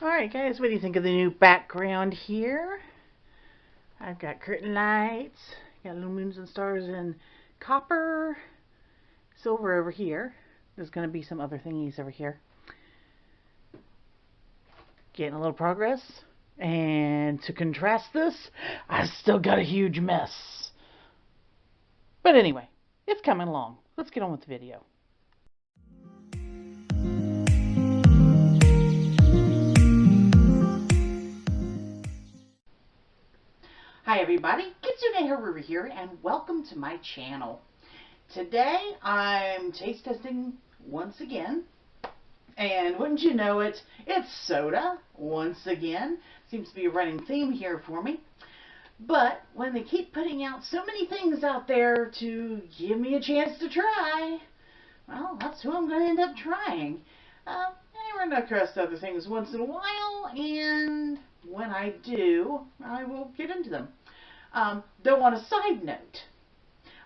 Alright guys, what do you think of the new background here? I've got curtain lights, got little moons and stars in copper, silver over here. There's going to be some other thingies over here. Getting a little progress. And to contrast this, I've still got a huge mess. But anyway, it's coming along. Let's get on with the video. Hi everybody, Kitsune Haru here, and welcome to my channel. Today I'm taste testing once again, and wouldn't you know it, it's soda once again. Seems to be a running theme here for me. But when they keep putting out so many things out there to give me a chance to try, well, that's who I'm going to end up trying. I run across other things once in a while, and when I do, I will get into them. Though on a side note,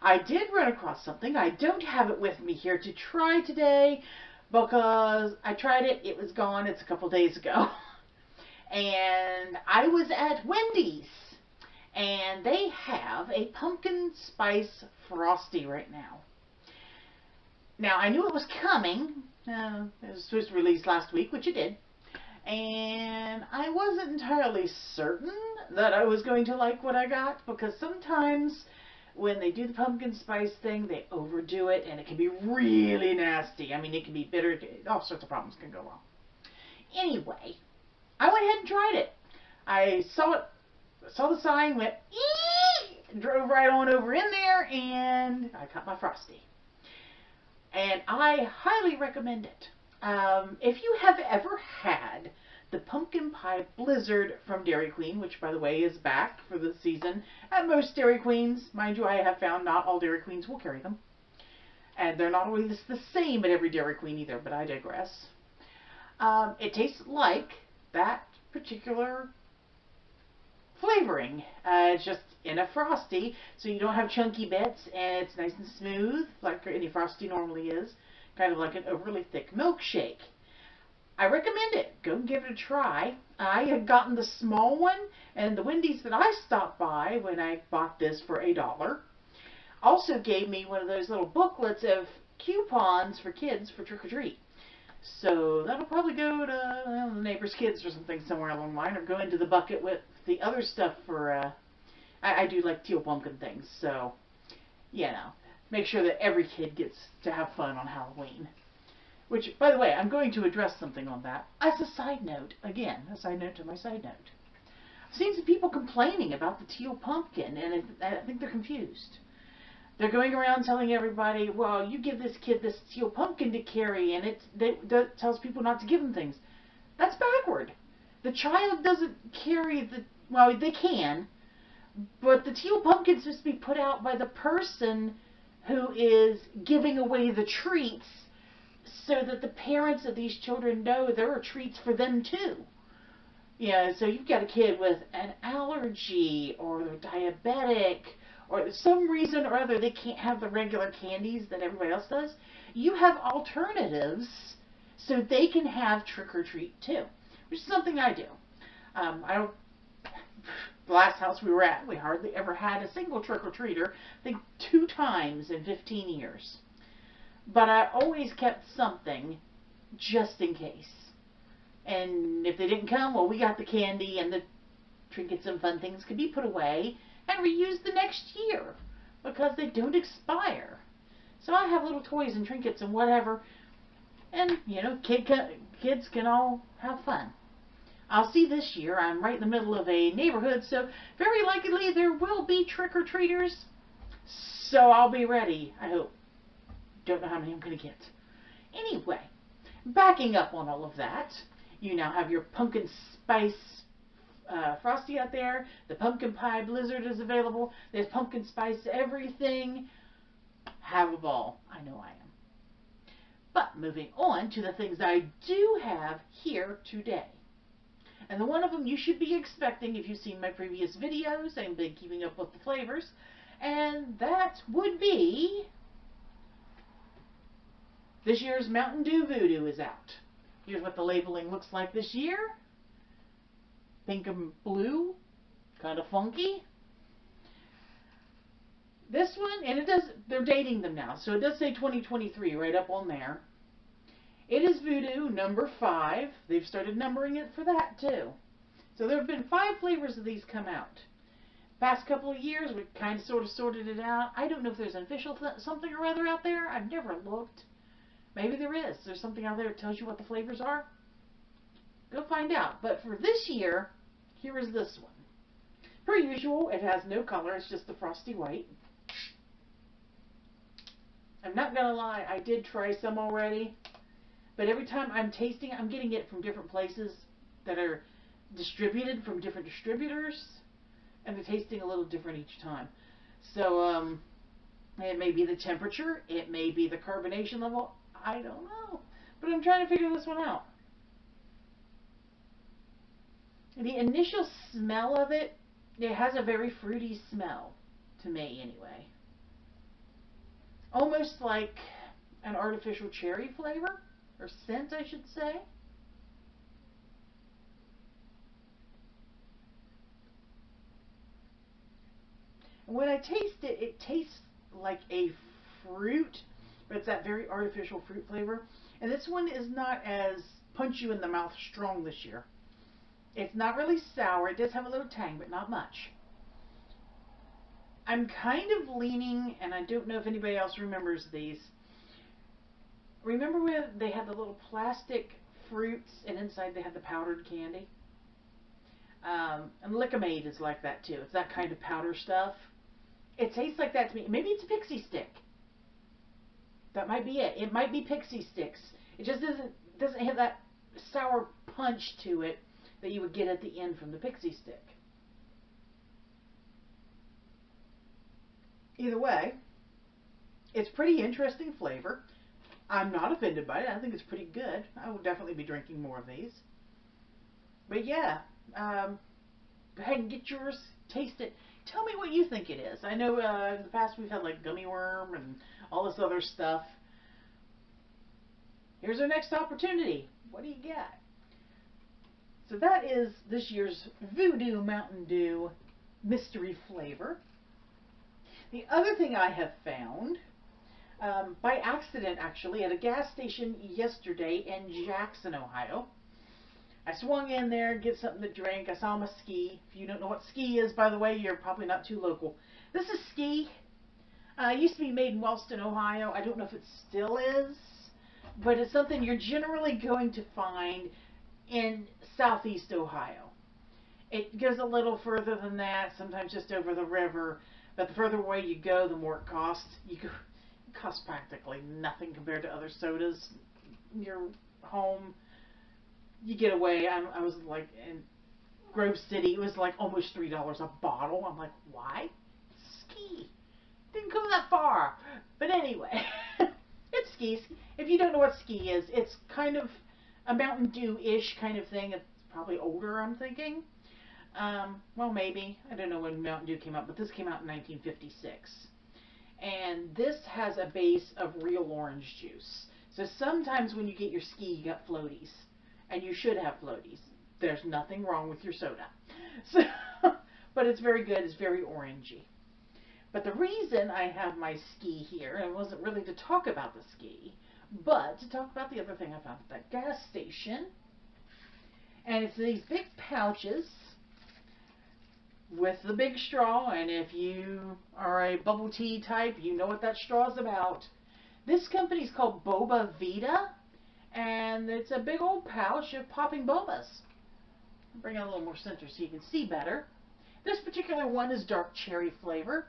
I did run across something. I don't have it with me here to try today because I tried it. It was gone. It's a couple days ago. And I was at Wendy's, and they have a pumpkin spice Frosty right now. Now, I knew it was coming. It was supposed to release last week, which it did. And I wasn't entirely certain that I was going to like what I got, because sometimes when they do the pumpkin spice thing, they overdo it, and it can be really nasty. I mean, it can be bitter. All sorts of problems can go wrong. Anyway, I went ahead and tried it. I saw the sign, went, eee! Drove right on over in there, and I got my Frosty. And I highly recommend it. If you have ever had the pumpkin pie blizzard from Dairy Queen, which by the way is back for the season at most Dairy Queens, mind you, I have found not all Dairy Queens will carry them, and they're not always the same at every Dairy Queen either, but I digress. It tastes like that particular flavoring. It's just in a Frosty, so you don't have chunky bits, and it's nice and smooth like any Frosty normally is. Kind of like an overly thick milkshake. I recommend it. Go and give it a try. I had gotten the small one, and the Wendy's that I stopped by when I bought this for $1 also gave me one of those little booklets of coupons for kids for trick-or-treat. So that'll probably go to the neighbor's kids or something somewhere along the line, or go into the bucket with the other stuff for, I do like teal pumpkin things, so, you know. Make sure that every kid gets to have fun on Halloween. Which, by the way, I'm going to address something on that. As a side note, again, a side note to my side note. I've seen some people complaining about the teal pumpkin, and I think they're confused. They're going around telling everybody, well, you give this kid this teal pumpkin to carry, and that tells people not to give them things. That's backward. The child doesn't carry the, well, they can, but the teal pumpkin's supposed to be put out by the person who is giving away the treats, so that the parents of these children know there are treats for them too. Yeah, so you've got a kid with an allergy, or they're diabetic, or some reason or other they can't have the regular candies that everybody else does. You have alternatives so they can have trick-or-treat too, which is something I do. The last house we were at, we hardly ever had a single trick-or-treater. I think 2 times in 15 years. But I always kept something just in case. And if they didn't come, well, we got the candy, and the trinkets and fun things could be put away and reused the next year because they don't expire. So I have little toys and trinkets and whatever, and, you know, kids can all have fun. I'll see this year, I'm right in the middle of a neighborhood, so very likely there will be trick-or-treaters. So I'll be ready, I hope. Don't know how many I'm going to get. Anyway, backing up on all of that, you now have your pumpkin spice Frosty out there. The pumpkin pie blizzard is available. There's pumpkin spice everything. Have a ball. I know I am. But moving on to the things I do have here today. And the one of them you should be expecting if you've seen my previous videos and been keeping up with the flavors. And that would be this year's Mountain Dew Voodoo is out. Here's what the labeling looks like this year. pink and blue, kind of funky. This one, and it does, they're dating them now, so it does say 2023 right up on there. It is Voodoo number 5. They've started numbering it for that too. So there have been 5 flavors of these come out. Past couple of years, we kind of sort of sorted it out. I don't know if there's an official something or other out there. I've never looked. Maybe there is. There's something out there that tells you what the flavors are. Go find out. But for this year, here is this one. Per usual, it has no color. It's just the frosty white. I'm not going to lie. I did try some already. But every time I'm tasting, I'm getting it from different places that are distributed from different distributors. And they're tasting a little different each time. So, it may be the temperature. It may be the carbonation level. I don't know. But I'm trying to figure this one out. The initial smell of it, it has a very fruity smell. To me, anyway. Almost like an artificial cherry flavor. Or scent, I should say. When I taste it, it tastes like a fruit, but it's that very artificial fruit flavor. And this one is not as punch you in the mouth strong this year. It's not really sour. It does have a little tang, but not much. I'm kind of leaning, and I don't know if anybody else remembers these. Remember when they had the little plastic fruits, and inside they had the powdered candy? And Lick-O-Made is like that too. It's that kind of powder stuff. It tastes like that to me. Maybe it's a pixie stick. That might be it. It might be pixie sticks. It just doesn't have that sour punch to it that you would get at the end from the pixie stick. Either way, it's pretty interesting flavor. I'm not offended by it. I think it's pretty good. I will definitely be drinking more of these. But yeah, go ahead and get yours. Taste it. Tell me what you think it is. I know in the past we've had like gummy worm and all this other stuff. Here's our next opportunity. What do you got? So that is this year's Voodoo Mountain Dew mystery flavor. The other thing I have found, by accident actually, at a gas station yesterday in Jackson, Ohio. I swung in there, get something to drink. I saw my ski. If you don't know what ski is, by the way, you're probably not too local. This is ski. It used to be made in Wellston, Ohio. I don't know if it still is, but it's something you're generally going to find in southeast Ohio. It goes a little further than that, sometimes just over the river, but the further away you go, the more it costs. It costs practically nothing compared to other sodas in your home. You get away. I was like in Grove City. It was like almost $3 a bottle. I'm like, why? Ski. Didn't go that far. But anyway, it's ski. If you don't know what ski is, it's kind of a Mountain Dew-ish kind of thing. It's probably older, I'm thinking. Well, maybe. I don't know when Mountain Dew came out, but this came out in 1956. And this has a base of real orange juice. So sometimes when you get your ski, you got floaties. And you should have floaties. There's nothing wrong with your soda. So, but it's very good. It's very orangey. But the reason I have my ski here, and it wasn't really to talk about the ski, but to talk about the other thing I found at that gas station. And it's these big pouches with the big straw. And if you are a bubble tea type, you know what that straw is about. This company is called Bobavida. And it's a big old pouch of popping bobas. I'll bring it a little more center so you can see better. This particular one is dark cherry flavor.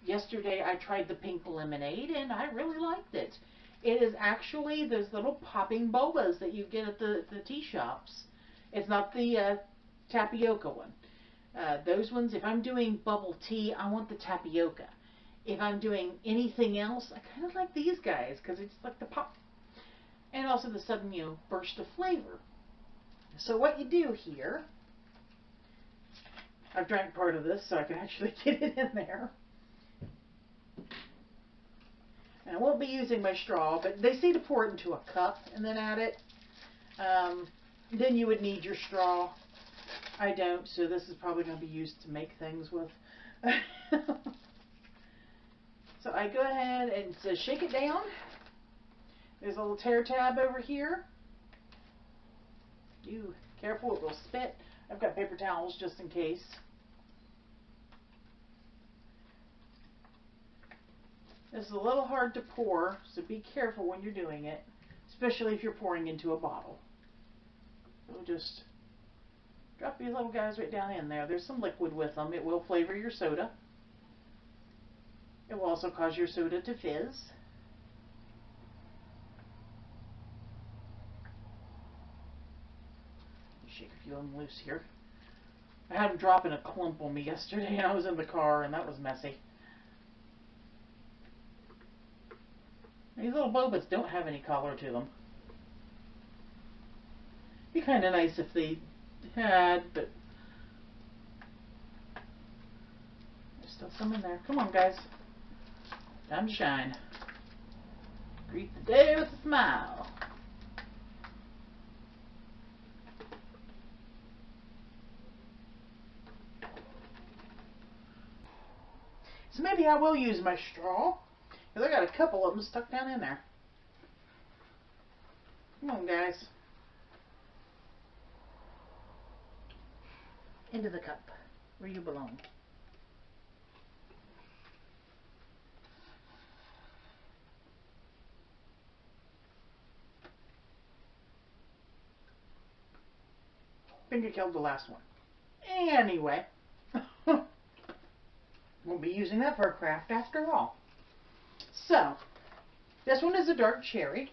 Yesterday I tried the pink lemonade and I really liked it. It is actually those little popping bobas that you get at the tea shops. It's not the tapioca one. Those ones, if I'm doing bubble tea, I want the tapioca. If I'm doing anything else, I kind of like these guys because it's like the pop. And also the sudden, burst of flavor. So what you do here, I've drank part of this so I can actually get it in there. And I won't be using my straw, but they say to pour it into a cup and then add it. Then you would need your straw. I don't, so this is probably going to be used to make things with. So I go ahead and shake it down. There's a little tear tab over here. You careful, it will spit. I've got paper towels just in case. This is a little hard to pour, so be careful when you're doing it, especially if you're pouring into a bottle. We'll just drop these little guys right down in there. There's some liquid with them. It will flavor your soda. It will also cause your soda to fizz. Shake a few of them loose here. I had them drop in a clump on me yesterday, and I was in the car, and that was messy. These little bobas don't have any color to them. Be kind of nice if they had, but there's still some in there. Come on, guys. Time to shine. Greet the day with a smile. So maybe I will use my straw, because I got a couple of them stuck down in there. Come on, guys. Into the cup, where you belong. Finger killed the last one. Anyway, won't be using that for a craft after all. So, this one is a dark cherry.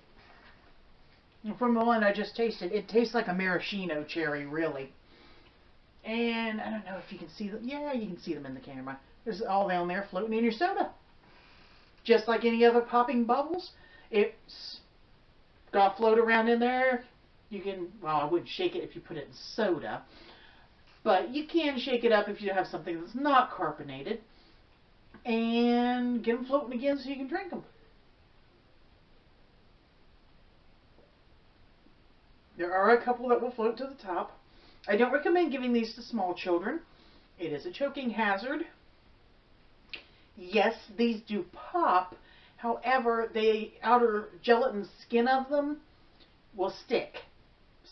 And from the one I just tasted, it tastes like a maraschino cherry, really. And I don't know if you can see them. Yeah, you can see them in the camera. There's all down there floating in your soda. Just like any other popping bubbles, it's got to float around in there. You can, well, I wouldn't shake it if you put it in soda, but you can shake it up if you have something that's not carbonated, and get them floating again so you can drink them. There are a couple that will float to the top. I don't recommend giving these to small children. It is a choking hazard. Yes, these do pop. However, the outer gelatin skin of them will stick.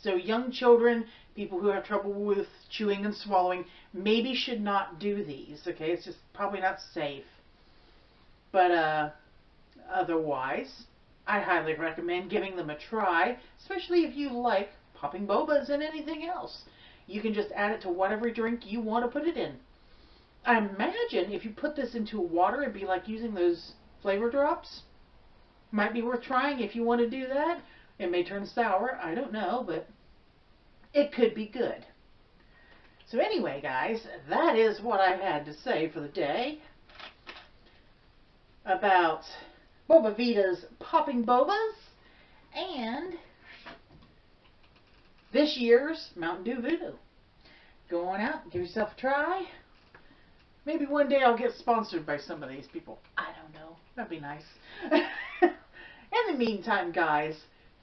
So young children, people who have trouble with chewing and swallowing, maybe should not do these. Okay, it's just probably not safe. But otherwise, I highly recommend giving them a try, especially if you like popping bobas and anything else. You can just add it to whatever drink you want to put it in. I imagine if you put this into water, it'd be like using those flavor drops. Might be worth trying if you want to do that. It may turn sour, I don't know, but it could be good. So anyway, guys, that is what I had to say for the day about Bobavida's Popping Bobas and this year's Mountain Dew Voodoo. Go on out, give yourself a try. Maybe one day I'll get sponsored by some of these people. I don't know. That'd be nice. In the meantime, guys,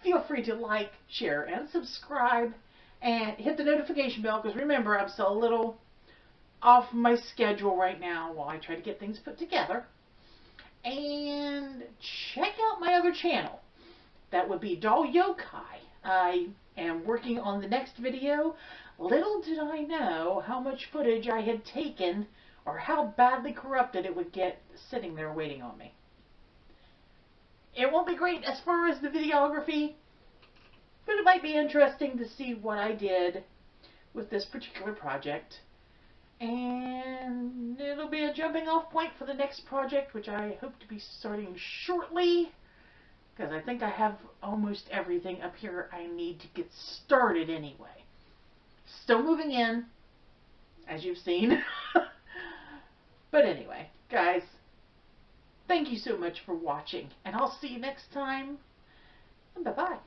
feel free to like, share, and subscribe, and hit the notification bell, because remember, I'm still a little off my schedule right now while I try to get things put together. And check out my other channel. That would be Doll Yokai. I am working on the next video. Little did I know how much footage I had taken or how badly corrupted it would get sitting there waiting on me. It won't be great as far as the videography, but it might be interesting to see what I did with this particular project. And it'll be a jumping off point for the next project, which I hope to be starting shortly, because I think I have almost everything up here I need to get started anyway. Still moving in, as you've seen. But anyway, guys, thank you so much for watching, and I'll see you next time. Bye-bye.